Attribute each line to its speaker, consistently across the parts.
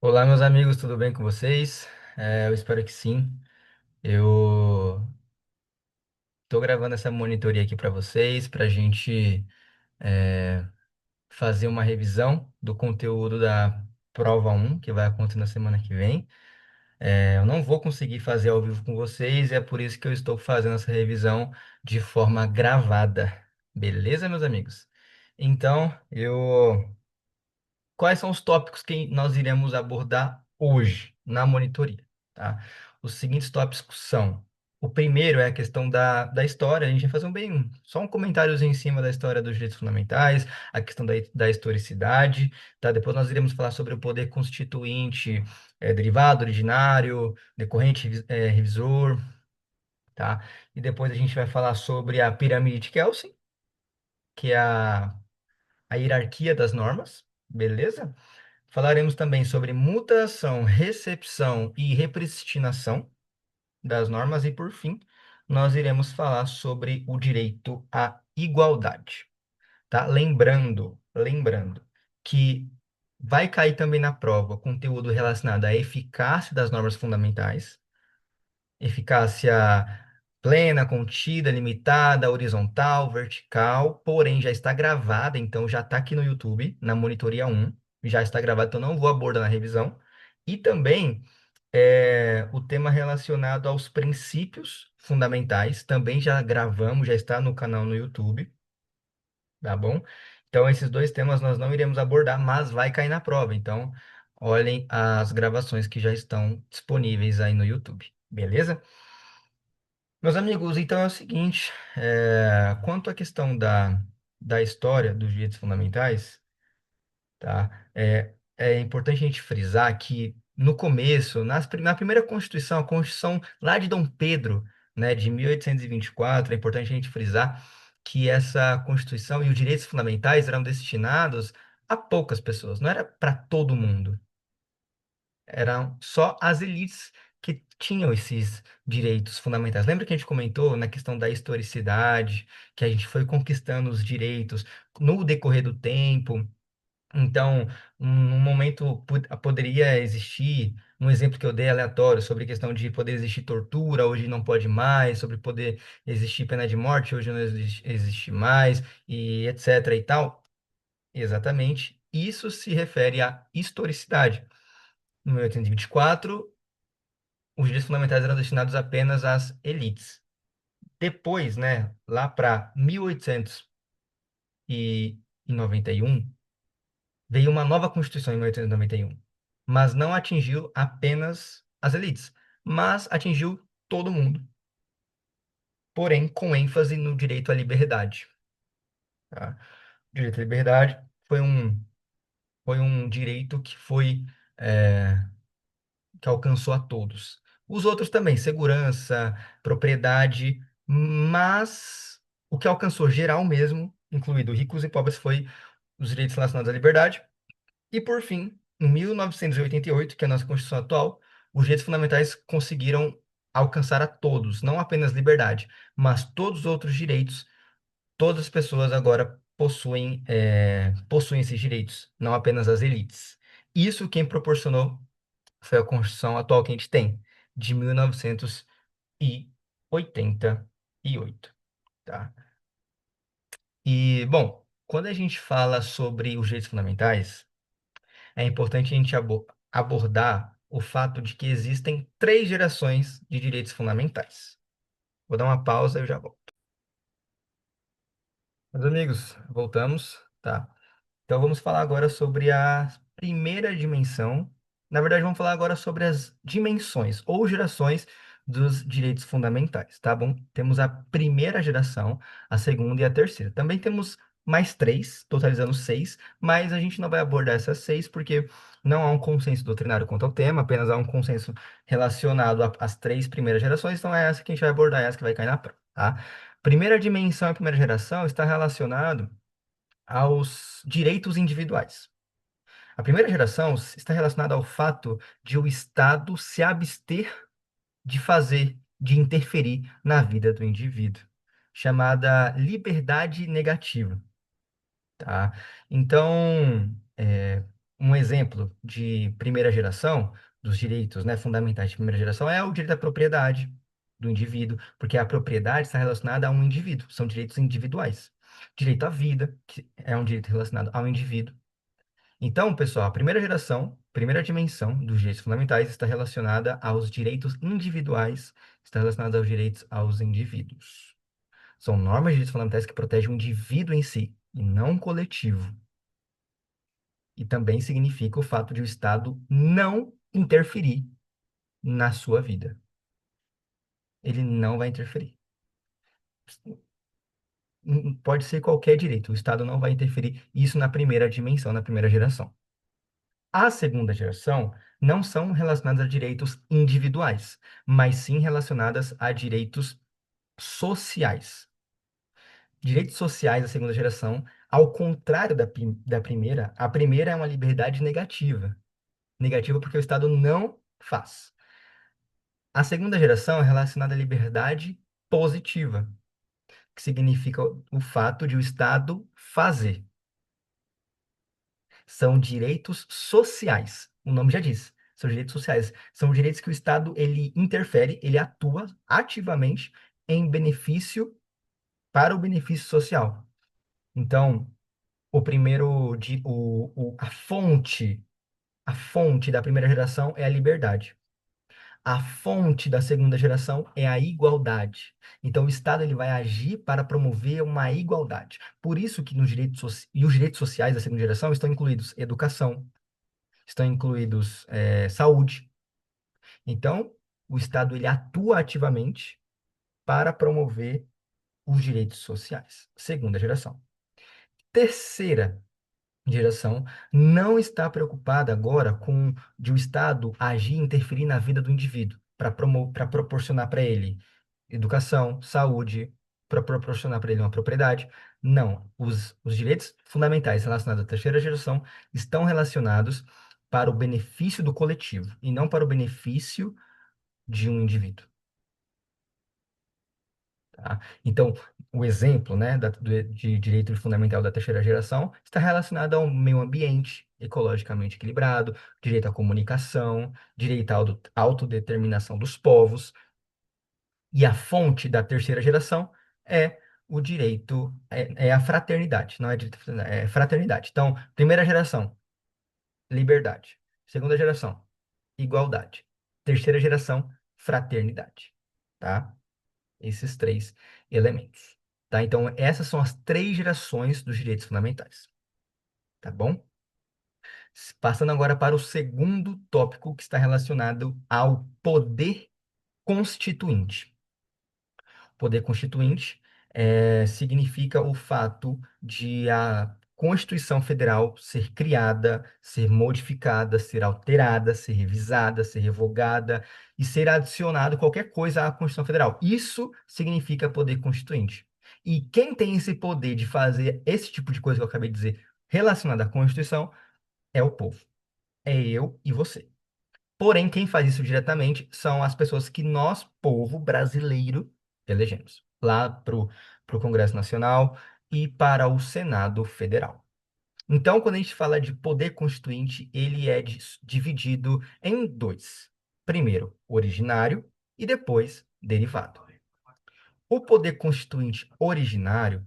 Speaker 1: Olá, meus amigos, tudo bem com vocês? Eu espero que sim. Eu estou gravando essa monitoria aqui para vocês, para a gente é, fazer uma revisão do conteúdo da prova um, que vai acontecer na semana que vem. Eu não vou conseguir fazer ao vivo com vocês, e é por isso que eu estou fazendo essa revisão de forma gravada. Beleza, meus amigos? Então, quais são os tópicos que nós iremos abordar hoje na monitoria, tá? Os seguintes tópicos são: o primeiro é a questão da história. A gente vai fazer só um comentáriozinho em cima da história dos direitos fundamentais, a questão da historicidade, tá? Depois nós iremos falar sobre o poder constituinte, derivado, originário, decorrente, revisor, tá? E depois a gente vai falar sobre a pirâmide de Kelsen, que é a hierarquia das normas, beleza? Falaremos também sobre mutação, recepção e repristinação das normas e, por fim, nós iremos falar sobre o direito à igualdade, tá? Lembrando que vai cair também na prova conteúdo relacionado à eficácia das normas fundamentais, eficácia plena, contida, limitada, horizontal, vertical, porém já está gravada, então já está aqui no YouTube, na monitoria um, já está gravada, então não vou abordar na revisão. E também o tema relacionado aos princípios fundamentais, também já gravamos, já está no canal no YouTube, tá bom? Então esses dois temas nós não iremos abordar, mas vai cair na prova, então olhem as gravações que já estão disponíveis aí no YouTube, beleza? Meus amigos, então é o seguinte, quanto à questão da história dos direitos fundamentais, tá? É importante a gente frisar que no começo, na primeira Constituição, a Constituição lá de Dom Pedro, né, de 1824, é importante a gente frisar que essa Constituição e os direitos fundamentais eram destinados a poucas pessoas, não era para todo mundo. Eram só as elites que tinham esses direitos fundamentais. Lembra que a gente comentou na questão da historicidade, que a gente foi conquistando os direitos no decorrer do tempo? Então, um momento poderia existir, um exemplo que eu dei aleatório, sobre a questão de poder existir tortura, hoje não pode mais, sobre poder existir pena de morte, hoje não existe mais, e etc. e tal. Exatamente. Isso se refere à historicidade. No 1824, os direitos fundamentais eram destinados apenas às elites. Depois, né, lá para 1891, veio uma nova Constituição em 1891, mas não atingiu apenas as elites, mas atingiu todo mundo, porém com ênfase no direito à liberdade. Tá? O direito à liberdade foi um direito é, que alcançou a todos. Os outros também, segurança, propriedade, mas o que alcançou geral mesmo, incluído ricos e pobres, foi os direitos relacionados à liberdade. E, por fim, em 1988, que é a nossa Constituição atual, os direitos fundamentais conseguiram alcançar a todos, não apenas liberdade, mas todos os outros direitos. Todas as pessoas agora possuem esses direitos, não apenas as elites. Isso quem proporcionou foi a Constituição atual que a gente tem, de 1988, tá? E, bom, quando a gente fala sobre os direitos fundamentais, é importante a gente abordar o fato de que existem três gerações de direitos fundamentais. Vou dar uma pausa e eu já volto. Meus amigos, voltamos, tá? Então vamos falar agora sobre a primeira dimensão. Na verdade, vamos falar agora sobre as dimensões ou gerações dos direitos fundamentais, tá bom? Temos a primeira geração, a segunda e a terceira. Também temos mais três, totalizando seis, mas a gente não vai abordar essas seis porque não há um consenso doutrinário quanto ao tema, apenas há um consenso relacionado às três primeiras gerações, então é essa que a gente vai abordar, é essa que vai cair na prova, tá? Primeira dimensão e primeira geração está relacionado aos direitos individuais. A primeira geração está relacionada ao fato de o Estado se abster de interferir na vida do indivíduo, chamada liberdade negativa, tá? Então, exemplo de primeira geração, dos direitos, né, fundamentais de primeira geração, é o direito à propriedade do indivíduo, porque a propriedade está relacionada a um indivíduo, são direitos individuais. Direito à vida, que é um direito relacionado ao indivíduo. Então, pessoal, a primeira geração, primeira dimensão dos direitos fundamentais está relacionada aos direitos individuais, está relacionada aos direitos aos indivíduos. São normas de direitos fundamentais que protegem o indivíduo em si, e não o coletivo. E também significa o fato de o Estado não interferir na sua vida. Ele não vai interferir. Pode ser qualquer direito, o Estado não vai interferir. Isso na primeira dimensão, na primeira geração. A segunda geração não são relacionadas a direitos individuais, mas sim relacionadas a direitos sociais. Direitos sociais da segunda geração, ao contrário da primeira, a primeira é uma liberdade negativa. Negativa porque o Estado não faz. A segunda geração é relacionada à liberdade positiva, que significa o fato de o Estado fazer. São direitos sociais. O nome já diz. São direitos sociais. São direitos que o Estado ele interfere, ele atua ativamente em benefício para o benefício social. Então, o primeiro, a fonte da primeira geração é a liberdade. A fonte da segunda geração é a igualdade. Então, o Estado ele vai agir para promover uma igualdade. Por isso que nos e os direitos sociais da segunda geração estão incluídos educação, estão incluídos saúde. Então, o Estado ele atua ativamente para promover os direitos sociais. Segunda geração. Terceira geração não está preocupada agora com de o Estado agir e interferir na vida do indivíduo para proporcionar para ele educação, saúde, para proporcionar para ele uma propriedade. Não, os direitos fundamentais relacionados à terceira geração estão relacionados para o benefício do coletivo e não para o benefício de um indivíduo. Tá? Então, o exemplo, né, de direito fundamental da terceira geração está relacionado ao meio ambiente ecologicamente equilibrado, direito à comunicação, direito à autodeterminação dos povos, e a fonte da terceira geração é o direito, é a fraternidade, não é direito, é fraternidade. Então, primeira geração, liberdade. Segunda geração, igualdade. Terceira geração, fraternidade. Tá? Esses três elementos. Tá? Então, essas são as três gerações dos direitos fundamentais. Tá bom? Passando agora para o segundo tópico que está relacionado ao poder constituinte. Poder constituinte significa o fato de a Constituição Federal ser criada, ser modificada, ser alterada, ser revisada, ser revogada e ser adicionado qualquer coisa à Constituição Federal. Isso significa poder constituinte. E quem tem esse poder de fazer esse tipo de coisa que eu acabei de dizer relacionada à Constituição é o povo. É eu e você. Porém, quem faz isso diretamente são as pessoas que nós, povo brasileiro, elegemos lá para o Congresso Nacional e para o Senado Federal. Então, quando a gente fala de poder constituinte, ele é dividido em dois. Primeiro, originário e depois, derivado. O poder constituinte originário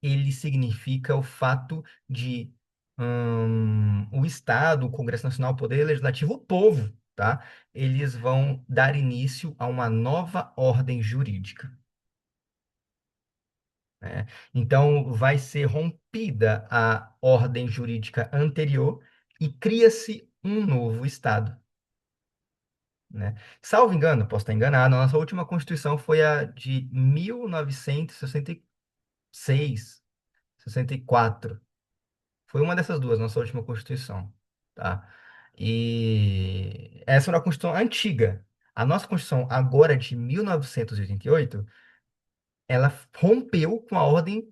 Speaker 1: ele significa o fato de o Estado, o Congresso Nacional, o Poder Legislativo, o povo, tá? Eles vão dar início a uma nova ordem jurídica, né? Então, vai ser rompida a ordem jurídica anterior e cria-se um novo Estado, né? Salvo engano, posso estar enganado, a nossa última Constituição foi a de 1966, 64. Foi uma dessas duas, nossa última Constituição, tá? E essa era uma Constituição antiga. A nossa Constituição, agora de 1988, ela rompeu com a ordem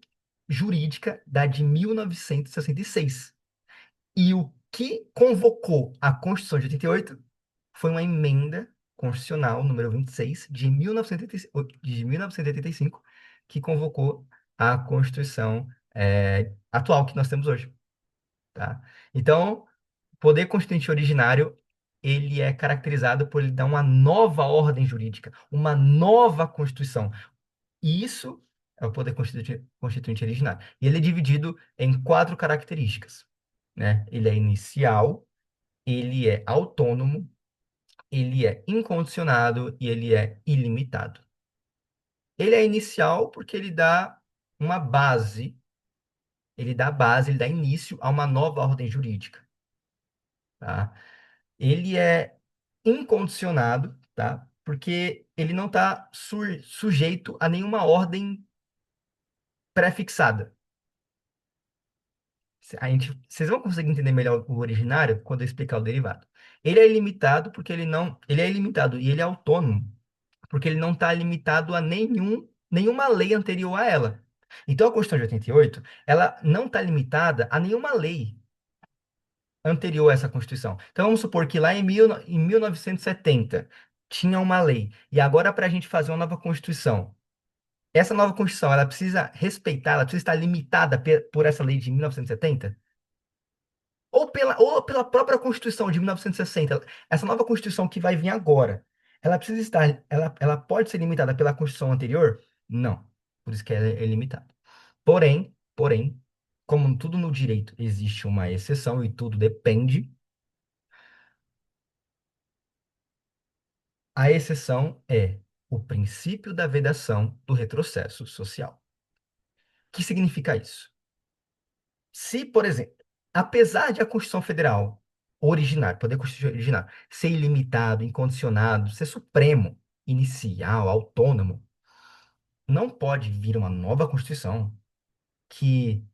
Speaker 1: jurídica da de 1966. E o que convocou a Constituição de 88 foi uma emenda constitucional número 26 de 1985, que convocou a Constituição atual que nós temos hoje. Tá? Então, Poder constituinte originário, ele é caracterizado por ele dar uma nova ordem jurídica, uma nova Constituição. E isso é o poder constituinte originário. E ele é dividido em quatro características, né? Ele é inicial, ele é autônomo, ele é incondicionado e ele é ilimitado. Ele é inicial porque ele dá uma base, ele dá início a uma nova ordem jurídica, tá? Ele é incondicionado, tá? Porque ele não está sujeito a nenhuma ordem pré-fixada. Vocês vão conseguir entender melhor o originário quando eu explicar o derivado. Ele é ilimitado porque ele é ilimitado e ele é autônomo porque ele não está limitado a nenhuma lei anterior a ela. Então, a Constituição de 88, ela não está limitada a nenhuma lei anterior a essa Constituição. Então, vamos supor que lá em 1970 tinha uma lei, e agora para a gente fazer uma nova Constituição, essa nova Constituição, ela precisa respeitar, ela precisa estar limitada por essa lei de 1970? Ou pela própria Constituição de 1960, essa nova Constituição que vai vir agora, ela pode ser limitada pela Constituição anterior? Não. Por isso que ela é limitada. Porém, como tudo no direito existe uma exceção e tudo depende, a exceção é o princípio da vedação do retrocesso social. O que significa isso? Se, por exemplo, apesar de a Constituição Federal originária, poder constitucional originário, ser ilimitado, incondicionado, ser supremo, inicial, autônomo, não pode vir uma nova Constituição que,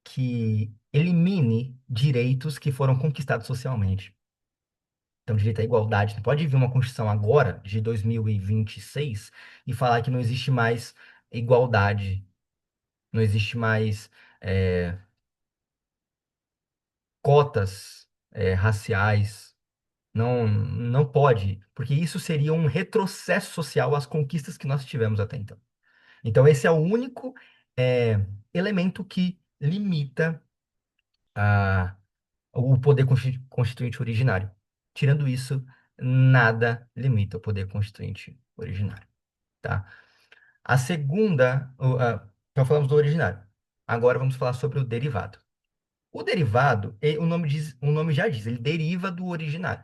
Speaker 1: que elimine direitos que foram conquistados socialmente. Então, direito à igualdade. Não pode vir uma Constituição agora, de 2026, e falar que não existe mais igualdade, não existe mais eh, cotas raciais. Não pode, porque isso seria um retrocesso social às conquistas que nós tivemos até então. Então, esse é o único elemento que limita a, o poder constituinte originário. Tirando isso, nada limita o poder constituinte originário, tá? A segunda, então falamos do originário. Agora vamos falar sobre o derivado. O derivado, o nome já diz, ele deriva do originário.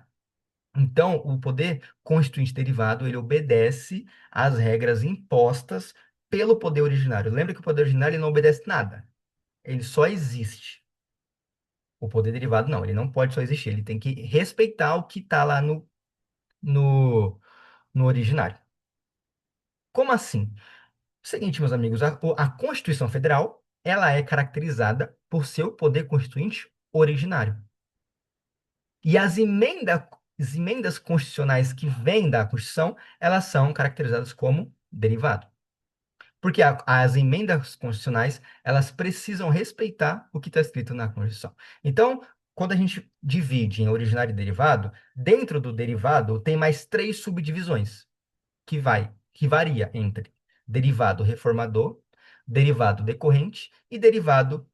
Speaker 1: Então, o poder constituinte derivado, ele obedece às regras impostas pelo poder originário. Lembra que o poder originário ele não obedece nada. Ele só existe. O poder derivado não, ele não pode só existir. Ele tem que respeitar o que está lá no, no originário. Como assim? Seguinte, meus amigos, a Constituição Federal, ela é caracterizada por seu poder constituinte originário. E as emendas constitucionais que vêm da Constituição, elas são caracterizadas como derivado. Porque as emendas constitucionais, elas precisam respeitar o que está escrito na Constituição. Então, quando a gente divide em originário e derivado, dentro do derivado tem mais três subdivisões, que varia entre derivado reformador, derivado decorrente e derivado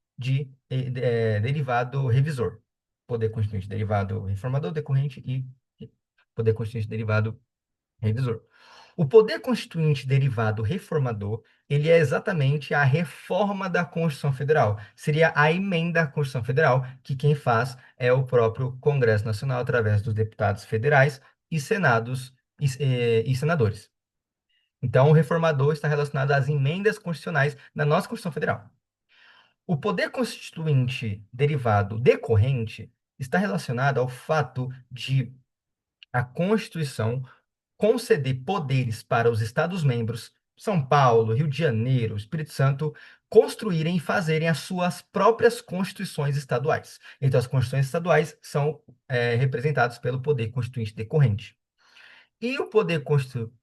Speaker 1: revisor. Poder constituinte derivado reformador, decorrente e poder constituinte derivado revisor. O poder constituinte derivado reformador, ele é exatamente a reforma da Constituição Federal. Seria a emenda à Constituição Federal, que quem faz é o próprio Congresso Nacional, através dos deputados federais e e senadores. Então, o reformador está relacionado às emendas constitucionais da nossa Constituição Federal. O poder constituinte derivado decorrente está relacionado ao fato de a Constituição conceder poderes para os Estados-membros, São Paulo, Rio de Janeiro, Espírito Santo, construírem e fazerem as suas próprias constituições estaduais. Então, as constituições estaduais são representadas pelo poder constituinte decorrente. E o poder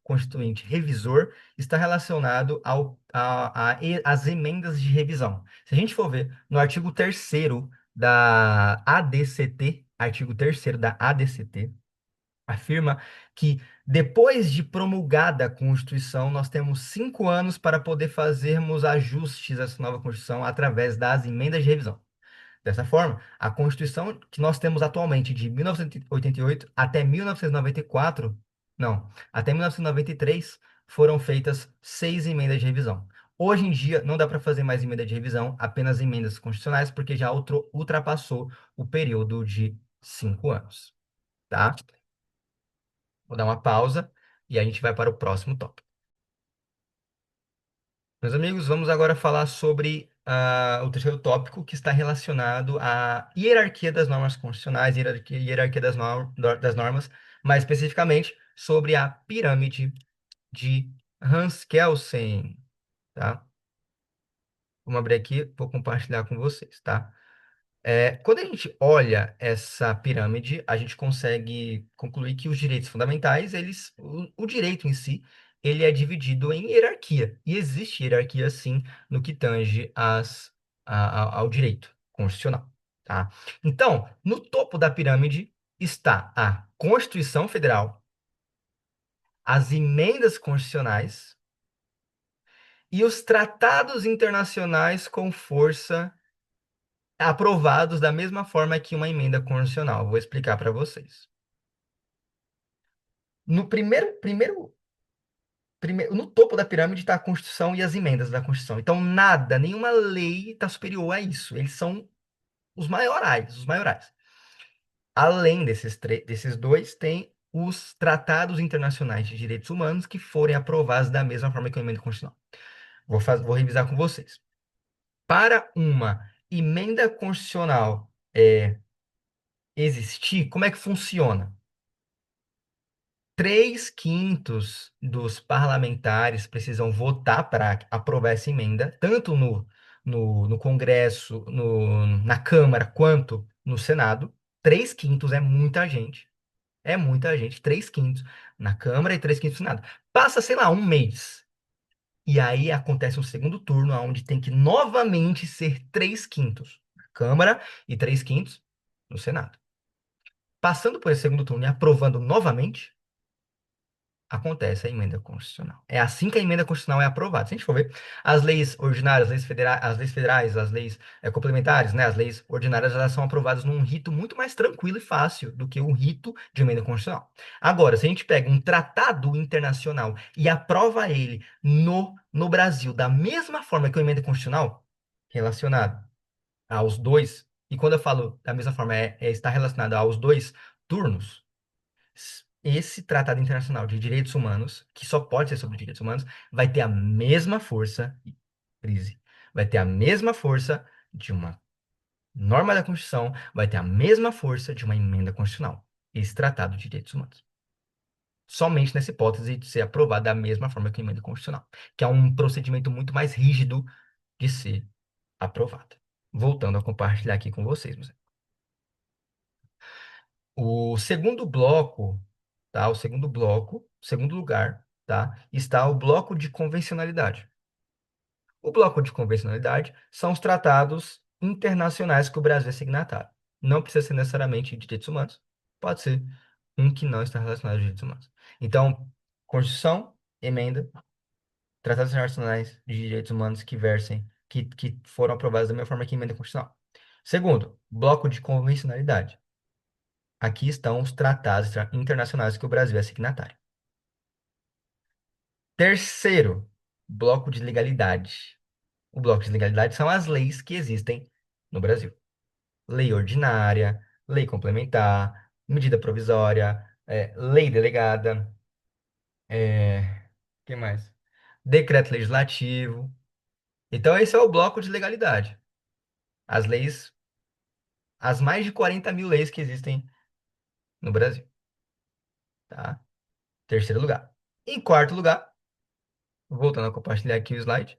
Speaker 1: constituinte revisor está relacionado às emendas de revisão. Se a gente for ver no artigo 3º da ADCT, artigo 3º da ADCT, afirma que depois de promulgada a Constituição, nós temos 5 anos para poder fazermos ajustes a essa nova Constituição através das emendas de revisão. Dessa forma, a Constituição que nós temos atualmente de 1988 até 1994, não, até 1993, foram feitas 6 emendas de revisão. Hoje em dia, não dá para fazer mais emenda de revisão, apenas emendas constitucionais, porque já ultrapassou o período de 5 anos, tá? Vou dar uma pausa e a gente vai para o próximo tópico. Meus amigos, vamos agora falar sobre o terceiro tópico que está relacionado à hierarquia das normas constitucionais, hierarquia das normas, mais especificamente sobre a pirâmide de Hans Kelsen, tá? Vamos abrir aqui, vou compartilhar com vocês, tá? Quando a gente olha essa pirâmide, a gente consegue concluir que os direitos fundamentais, o direito em si, ele é dividido em hierarquia. E existe hierarquia, sim, no que tange ao direito constitucional, tá? Então, no topo da pirâmide está a Constituição Federal, as emendas constitucionais e os tratados internacionais com força aprovados da mesma forma que uma emenda constitucional. Vou explicar para vocês. No no topo da pirâmide está a Constituição e as emendas da Constituição. Então, nada, nenhuma lei está superior a isso. Eles são os maiorais, os maiorais. Além desses dois, tem os tratados internacionais de direitos humanos que forem aprovados da mesma forma que a emenda constitucional. Vou revisar com vocês. Para uma emenda constitucional existir, como é que funciona? 3/5 dos parlamentares precisam votar para aprovar essa emenda, tanto no Congresso, na Câmara, quanto no Senado. 3/5 é muita gente. É muita gente. 3/5 na Câmara e 3/5 no Senado. Passa, sei lá, um mês. E aí acontece um segundo turno, onde tem que novamente ser 3/5 na Câmara e 3/5 no Senado. Passando por esse segundo turno e aprovando novamente, acontece a emenda constitucional. É assim que a emenda constitucional é aprovada. Se a gente for ver, as leis ordinárias, as leis federais, as leis complementares, né, as leis ordinárias, elas são aprovadas num rito muito mais tranquilo e fácil do que o rito de emenda constitucional. Agora, se a gente pega um tratado internacional e aprova ele no Brasil da mesma forma que a emenda constitucional, relacionado aos dois, e quando eu falo da mesma forma, está relacionado aos dois turnos, esse tratado internacional de direitos humanos, que só pode ser sobre direitos humanos, vai ter a mesma força, crise, vai ter a mesma força de uma norma da Constituição, vai ter a mesma força de uma emenda constitucional. Esse tratado de direitos humanos. Somente nessa hipótese de ser aprovado da mesma forma que a emenda constitucional, que é um procedimento muito mais rígido de ser aprovado. Voltando a compartilhar aqui com vocês, meus amigos. O segundo bloco, tá? O segundo bloco, segundo lugar, tá? Está o bloco de convencionalidade. O bloco de convencionalidade são os tratados internacionais que o Brasil é signatário. Não precisa ser necessariamente de direitos humanos, pode ser um que não está relacionado a direitos humanos. Então, Constituição, emenda, tratados internacionais de direitos humanos que versem, que foram aprovados da mesma forma que emenda constitucional. Segundo, bloco de convencionalidade. Aqui estão os tratados internacionais que o Brasil é signatário. Terceiro, bloco de legalidade. O bloco de legalidade são as leis que existem no Brasil. Lei ordinária, lei complementar, medida provisória, lei delegada, que mais? Decreto legislativo. Então, esse é o bloco de legalidade. As leis, as mais de 40 mil leis que existem no Brasil, tá? Terceiro lugar. Em quarto lugar, voltando a compartilhar aqui o slide,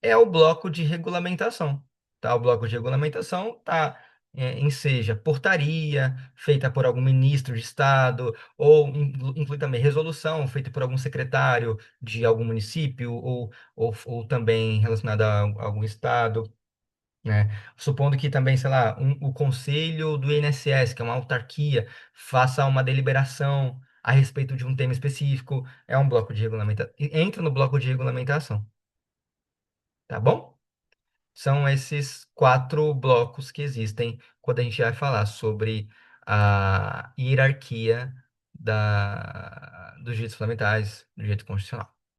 Speaker 1: é o bloco de regulamentação. Tá? O bloco de regulamentação está em seja portaria feita por algum ministro de Estado, ou inclui também resolução feita por algum secretário de algum município, ou também relacionada a algum Estado, né? Supondo que também, sei lá, o conselho do INSS, que é uma autarquia, faça uma deliberação a respeito de um tema específico, é um bloco de regulamentação, entra no bloco de regulamentação, tá bom? São esses quatro blocos que existem quando a gente vai falar sobre a hierarquia dos direitos fundamentais, do direito constitucional.